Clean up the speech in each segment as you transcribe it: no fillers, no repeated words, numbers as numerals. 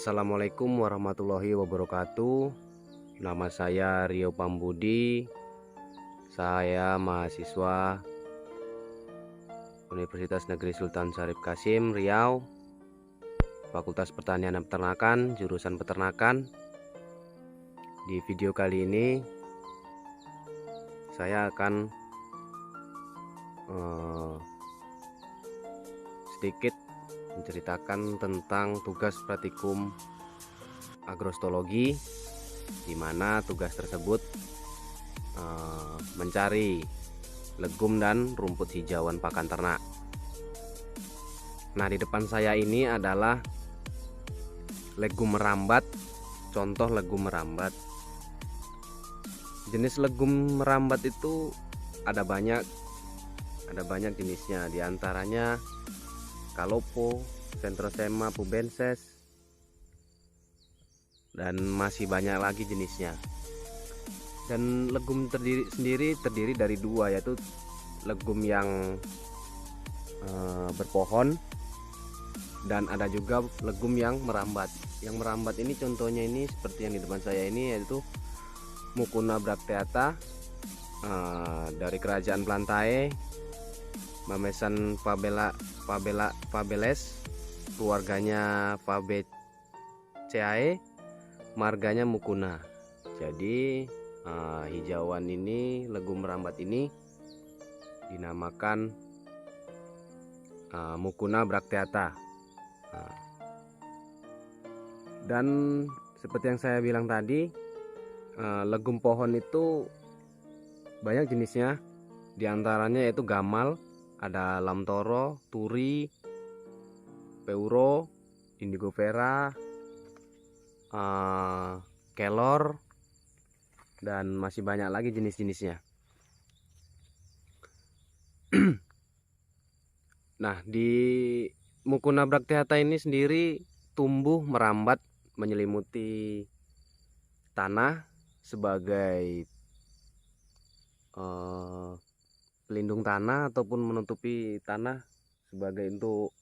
Assalamualaikum warahmatullahi wabarakatuh. Nama saya Rio Pambudi. Saya mahasiswa Universitas Negeri Sultan Syarif Qasim Riau, Fakultas Pertanian dan Peternakan, jurusan Peternakan. Di video kali ini saya akan sedikit menceritakan tentang tugas praktikum agrostologi, di mana tugas tersebut mencari legum dan rumput hijauan pakan ternak. Nah, di depan saya ini adalah legum merambat, contoh legum merambat. Jenis legum merambat itu ada banyak jenisnya, diantaranya Kalopo, Centrosema pubensis, dan masih banyak lagi jenisnya. Dan legum terdiri dari dua, yaitu legum yang berpohon dan ada juga legum yang merambat. Yang merambat ini contohnya ini seperti yang di depan saya ini, yaitu Mucuna bracteata dari kerajaan Plantae, Mamesan fabeles, keluarganya Fabaceae, marganya Mucuna. Jadi hijauan ini, legum merambat ini dinamakan Mucuna bracteata. Dan seperti yang saya bilang tadi, legum pohon itu banyak jenisnya. Diantaranya yaitu gamal, ada lamtoro, turi, peuro, indigo vera, kelor, dan masih banyak lagi jenis-jenisnya. Nah, di Mucuna bracteata ini sendiri tumbuh merambat menyelimuti tanah sebagai pelindung tanah ataupun menutupi tanah, sebagai untuk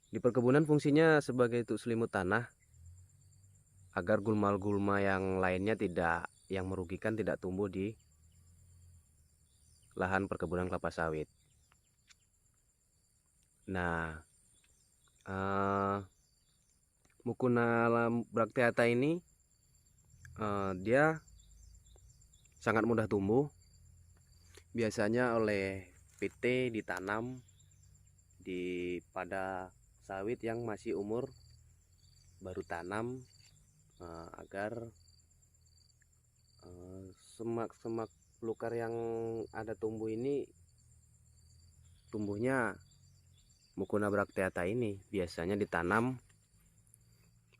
di perkebunan fungsinya sebagai untuk selimut tanah agar gulma-gulma yang lainnya yang merugikan tidak tumbuh di lahan perkebunan kelapa sawit. Nah, Mucuna bracteata ini dia sangat mudah tumbuh. Biasanya oleh PT ditanam pada sawit yang masih umur baru tanam, agar semak-semak belukar yang ada tumbuh ini, tumbuhnya Mucuna bracteata ini biasanya ditanam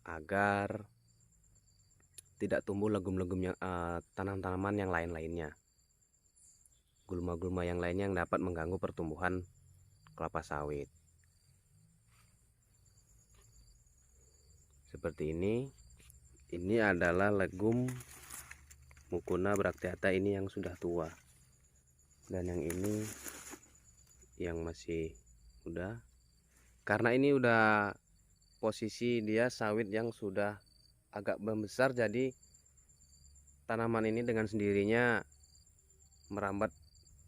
agar tidak tumbuh legum-legum yang tanaman-tanaman yang lain-lainnya, gulma-gulma yang lainnya yang dapat mengganggu pertumbuhan kelapa sawit. Seperti ini adalah legum Mucuna bracteata ini yang sudah tua, dan yang ini yang masih muda. Karena ini udah posisi dia sawit yang sudah agak membesar, jadi tanaman ini dengan sendirinya merambat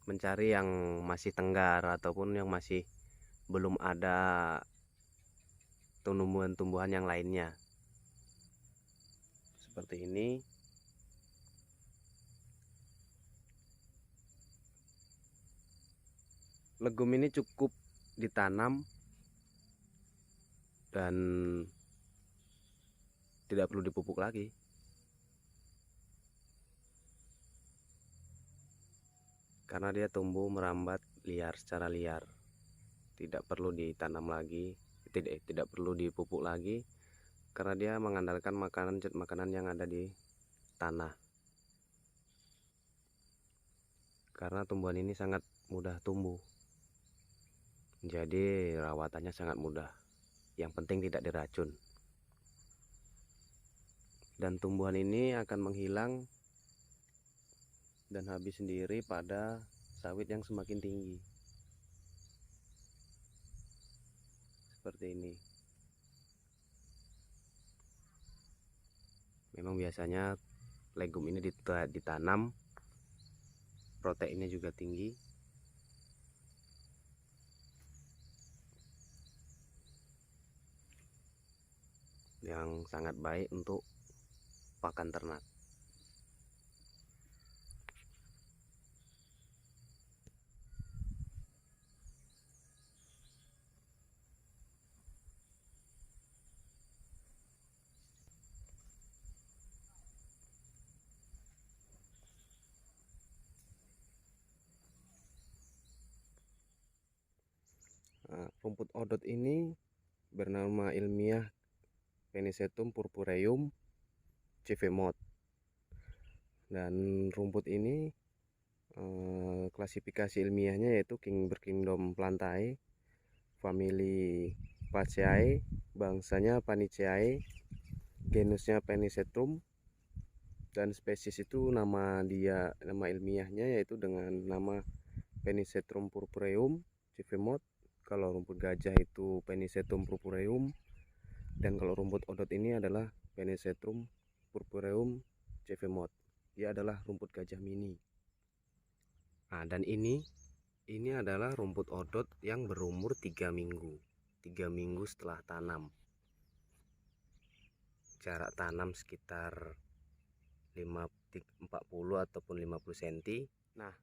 mencari yang masih tenggar ataupun yang masih belum ada tumbuhan-tumbuhan yang lainnya. Seperti ini. Legum ini cukup ditanam dan tidak perlu dipupuk lagi. Karena dia tumbuh merambat liar, secara liar. Tidak perlu ditanam lagi, tidak perlu dipupuk lagi, karena dia mengandalkan makanan yang ada di tanah. Karena tumbuhan ini sangat mudah tumbuh, jadi rawatannya sangat mudah. Yang penting tidak diracun. Dan tumbuhan ini akan menghilang dan habis sendiri pada sawit yang semakin tinggi. Seperti ini. Memang biasanya legum ini ditanam, proteinnya juga tinggi. Yang sangat baik untuk pakan ternak. Nah, rumput odot ini bernama ilmiah Penicetum purpureum cvmod, dan rumput ini klasifikasi ilmiahnya yaitu berkingdom Plantae, famili Faceae, bangsanya Paniceae, genusnya Penicetum, dan spesies itu nama ilmiahnya yaitu dengan nama Penicetum purpureum cvmod. Kalau rumput gajah itu Penicetum purpureum, dan kalau rumput odot ini adalah Penicetum purpureum cvmod. Dia adalah rumput gajah mini. Nah, dan ini adalah rumput odot yang berumur 3 minggu. 3 minggu setelah tanam. Jarak tanam sekitar 40 ataupun 50 cm. Nah,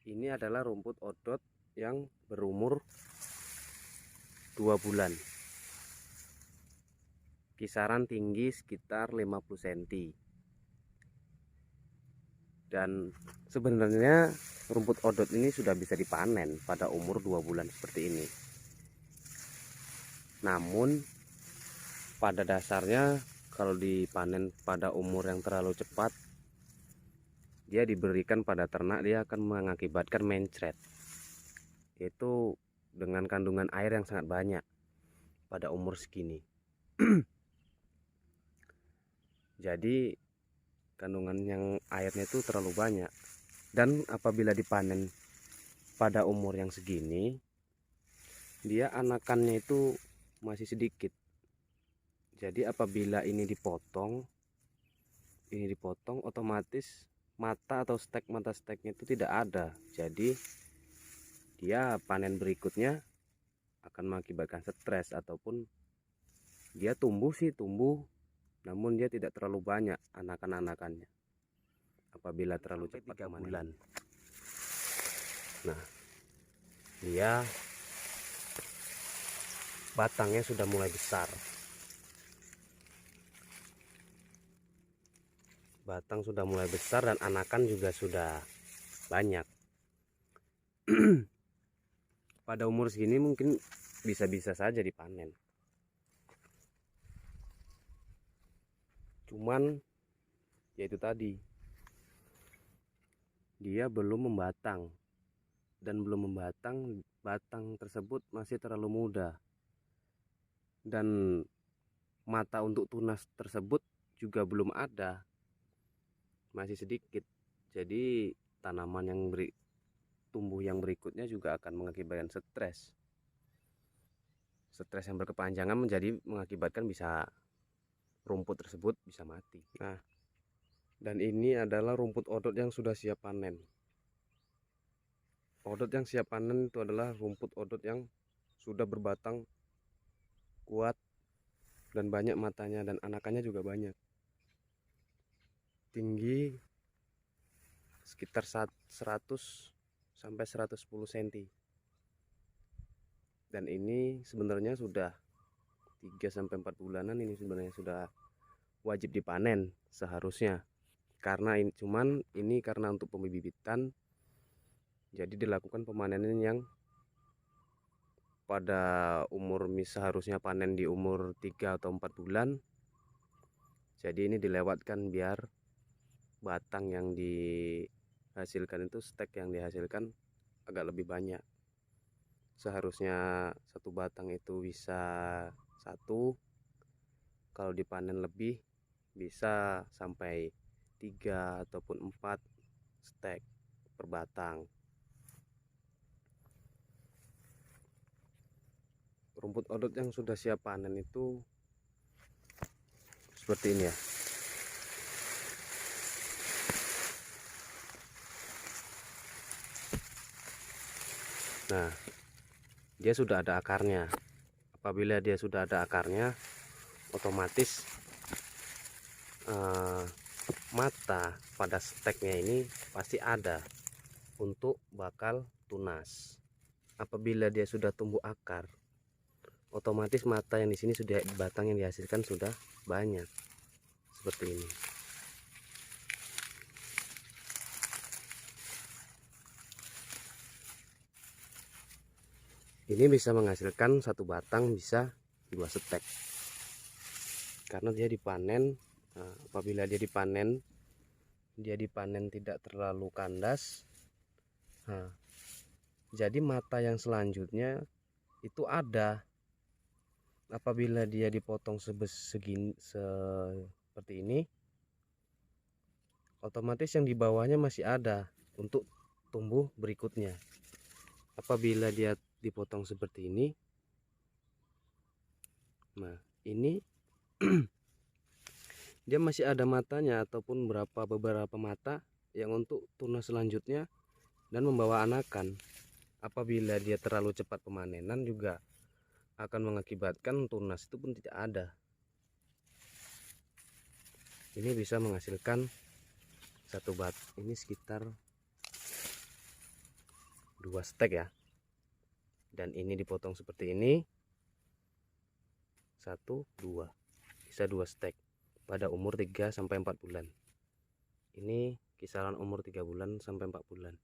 ini adalah rumput odot yang berumur 2 bulan. Kisaran tinggi sekitar 50 cm. Dan sebenarnya rumput odot ini sudah bisa dipanen pada umur 2 bulan seperti ini. Namun pada dasarnya kalau dipanen pada umur yang terlalu cepat, dia diberikan pada ternak, dia akan mengakibatkan mencret, yaitu dengan kandungan air yang sangat banyak pada umur segini. Jadi kandungan yang airnya itu terlalu banyak, dan apabila dipanen pada umur yang segini, dia anakannya itu masih sedikit. Jadi apabila ini dipotong otomatis mata atau mata steknya itu tidak ada. Jadi dia panen berikutnya akan mengakibatkan stres, ataupun dia tumbuh namun dia tidak terlalu banyak anakannya apabila terlalu cepat 3 bulan. Nah, dia batangnya sudah mulai besar. Batang sudah mulai besar dan anakan juga sudah banyak. Pada umur segini mungkin bisa-bisa saja dipanen. Cuman yaitu tadi, dia belum membatang, dan batang tersebut masih terlalu muda, dan mata untuk tunas tersebut juga belum ada, masih sedikit. Jadi tanaman yang tumbuh yang berikutnya juga akan mengakibatkan stres yang berkepanjangan, mengakibatkan bisa rumput tersebut bisa mati. Nah, dan ini adalah rumput odot yang sudah siap panen. Odot yang siap panen itu adalah rumput odot yang sudah berbatang kuat dan banyak matanya, dan anakannya juga banyak. Tinggi sekitar 100 sampai 110 cm. Dan ini sebenarnya sudah 3 sampai 4 bulanan, ini sebenarnya sudah wajib dipanen seharusnya. Karena ini karena untuk pembibitan, jadi dilakukan pemanenan yang pada umur seharusnya panen di umur 3 atau 4 bulan. Jadi ini dilewatkan biar batang yang dihasilkan itu, stek yang dihasilkan agak lebih banyak. Seharusnya satu batang itu bisa 1, kalau dipanen lebih bisa sampai 3 ataupun 4 stek per batang. Rumput odot yang sudah siap panen itu seperti ini ya. Nah, dia sudah ada akarnya. Apabila dia sudah ada akarnya, otomatis mata pada steknya ini pasti ada untuk bakal tunas. Apabila dia sudah tumbuh akar, otomatis mata yang di sini sudah, batang yang dihasilkan sudah banyak seperti ini. Ini bisa menghasilkan satu batang bisa 2 stek karena dia dipanen. Nah, apabila dia dipanen tidak terlalu kandas. Nah, jadi mata yang selanjutnya itu ada. Apabila dia dipotong segini seperti ini, otomatis yang di bawahnya masih ada untuk tumbuh berikutnya. Apabila dia dipotong seperti ini, nah ini dia masih ada matanya ataupun beberapa mata yang untuk tunas selanjutnya dan membawa anakan. Apabila dia terlalu cepat pemanenan juga akan mengakibatkan tunas itu pun tidak ada. Ini bisa menghasilkan satu ini sekitar 2 stek ya. Dan ini dipotong seperti ini, 1 2, bisa 2 stek pada umur 3 sampai 4 bulan. Ini kisaran umur 3 bulan sampai 4 bulan.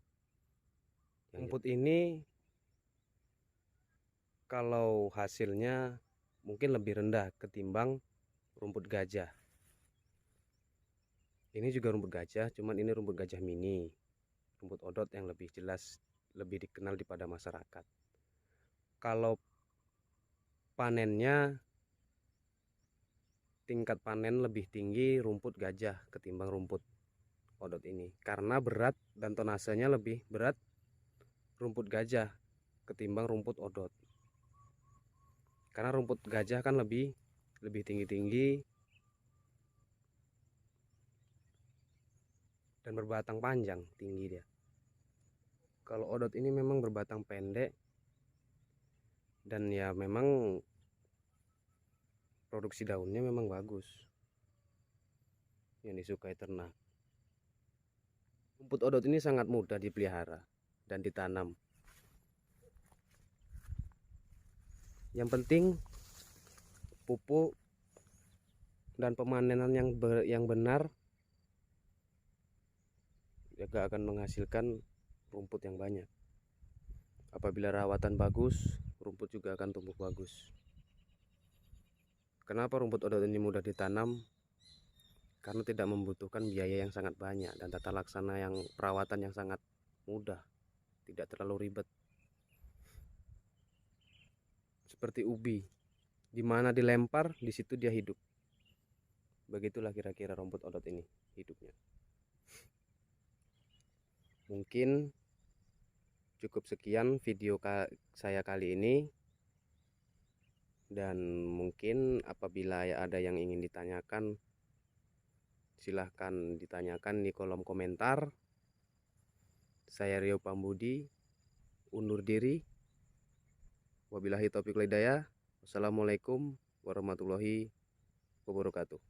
Rumput ini kalau hasilnya mungkin lebih rendah ketimbang rumput gajah. Ini juga rumput gajah, cuman ini rumput gajah mini, rumput odot yang lebih jelas, lebih dikenal di pada masyarakat. Kalau panennya, tingkat panen lebih tinggi rumput gajah ketimbang rumput odot ini, karena berat dan tonasenya lebih berat rumput gajah ketimbang rumput odot. Karena rumput gajah kan lebih tinggi-tinggi dan berbatang panjang tinggi dia. Kalau odot ini memang berbatang pendek dan ya memang produksi daunnya memang bagus yang disukai ternak. Rumput odot ini sangat mudah dipelihara dan ditanam. Yang penting pupuk dan pemanenan yang benar juga akan menghasilkan rumput yang banyak. Apabila rawatan bagus, rumput juga akan tumbuh bagus. Kenapa rumput odot ini mudah ditanam? Karena tidak membutuhkan biaya yang sangat banyak dan tata laksana yang perawatan yang sangat mudah, tidak terlalu ribet. Seperti ubi, di mana dilempar di situ dia hidup. Begitulah kira-kira rumput odot ini hidupnya. Mungkin cukup sekian video saya kali ini, dan mungkin apabila ada yang ingin ditanyakan, silahkan ditanyakan di kolom komentar. Saya Rio Pambudi undur diri. Wabillahi taufiq wal hidayah. Wassalamualaikum warahmatullahi wabarakatuh.